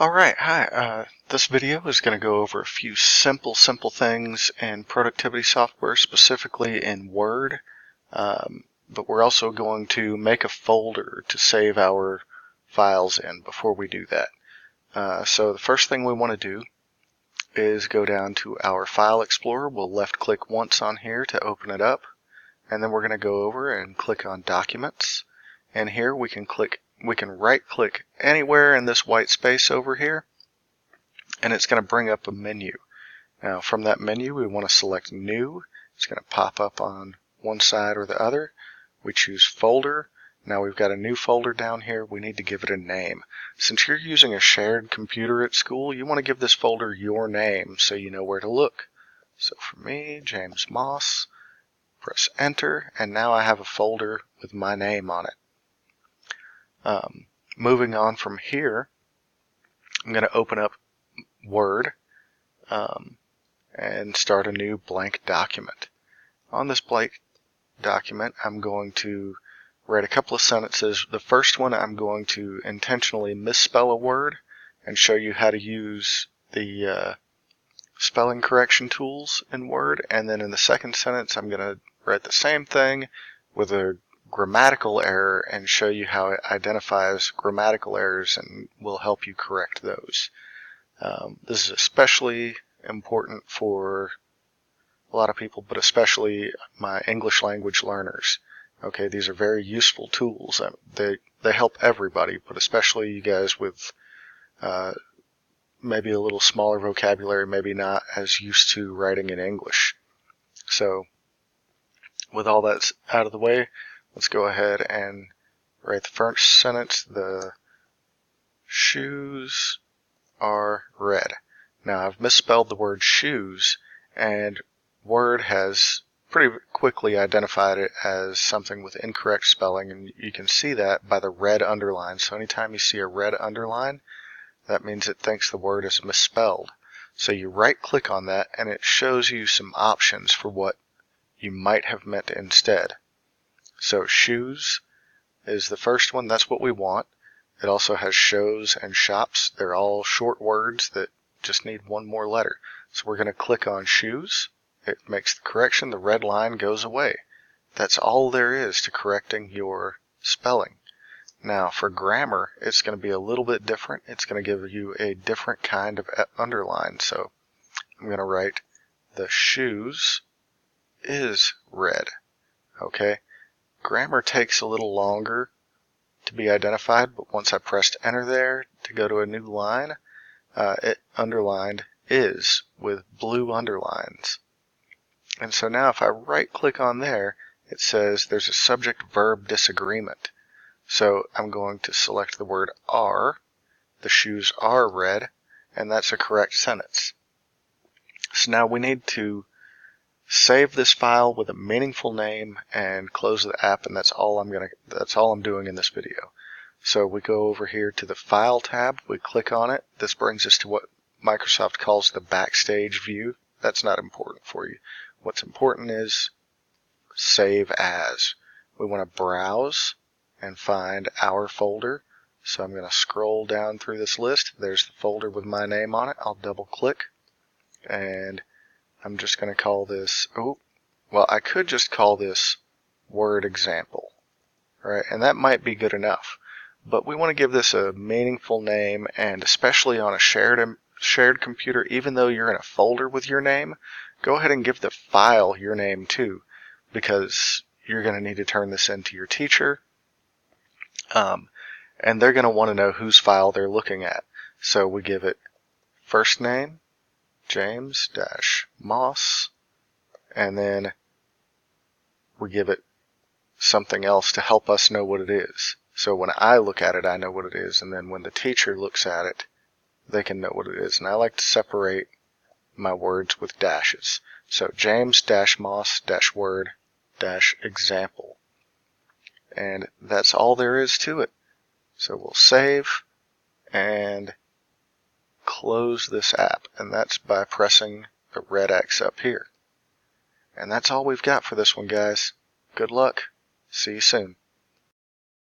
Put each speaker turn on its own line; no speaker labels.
Alright, hi. This video is going to go over a few simple things in productivity software, specifically in Word. But we're also going to make a folder to save our files in before we do that. So the first thing we want to do is go down to our File Explorer. We'll left click once on here to open it up. And then we're going to go over and click on Documents. And here we can right click anywhere in this white space over here, and it's going to bring up a menu. Now from that menu we want to select New. It's going to pop up on one side or the other. We choose Folder. Now we've got a new folder down here. We need to give it a name. Since you're using a shared computer at school, you want to give this folder your name so you know where to look. So for me, James Moss, press enter, and now I have a folder with my name on it. Moving on from here, I'm going to open up Word and start a new blank document. On this blank document, I'm going to write a couple of sentences. The first one, I'm going to intentionally misspell a word and show you how to use the spelling correction tools in Word. And then in the second sentence, I'm going to write the same thing with a grammatical error and show you how it identifies grammatical errors and will help you correct those. This is especially important for a lot of people, but especially my English language learners. Okay, these are very useful tools. They help everybody, but especially you guys with maybe a little smaller vocabulary, maybe not as used to writing in English. So with all that out of the way, let's go ahead and write the first sentence. The shoes are red. Now I've misspelled the word shoes, and Word has pretty quickly identified it as something with incorrect spelling, and you can see that by the red underline. So anytime you see a red underline, that means it thinks the word is misspelled. So you right click on that and it shows you some options for what you might have meant instead. So shoes is the first one. That's what we want. It also has shows and shops. They're all short words that just need one more letter. So we're going to click on shoes. It makes the correction. The red line goes away. That's all there is to correcting your spelling. Now for grammar, it's going to be a little bit different. It's going to give you a different kind of underline. So I'm going to write the shoes is red. Okay. Grammar takes a little longer to be identified, but once I pressed enter there to go to a new line, it underlined is with blue underlines. And so now if I right click on there, it says there's a subject-verb disagreement. So I'm going to select the word are, the shoes are red, and that's a correct sentence. So now we need to save this file with a meaningful name and close the app, and that's all I'm doing in this video. So we go over here to the File tab, we click on it. This brings us to what Microsoft calls the Backstage view. That's not important for you. What's important is Save As. We want to browse and find our folder. So I'm going to scroll down through this list. There's the folder with my name on it. I'll double click, and I'm just going to call this, I could just call this Word Example, right? And that might be good enough. But we want to give this a meaningful name, and especially on a shared computer, even though you're in a folder with your name, go ahead and give the file your name too, because you're going to need to turn this into your teacher, and they're going to want to know whose file they're looking at. So we give it first name, James-Moss, and then we give it something else to help us know what it is. So when I look at it, I know what it is, and then when the teacher looks at it, they can know what it is. And I like to separate my words with dashes. So James-Moss-Word-Example. And that's all there is to it. So we'll save and close this app, and that's by pressing the red X up here. And that's all we've got for this one, guys. Good luck. See you soon.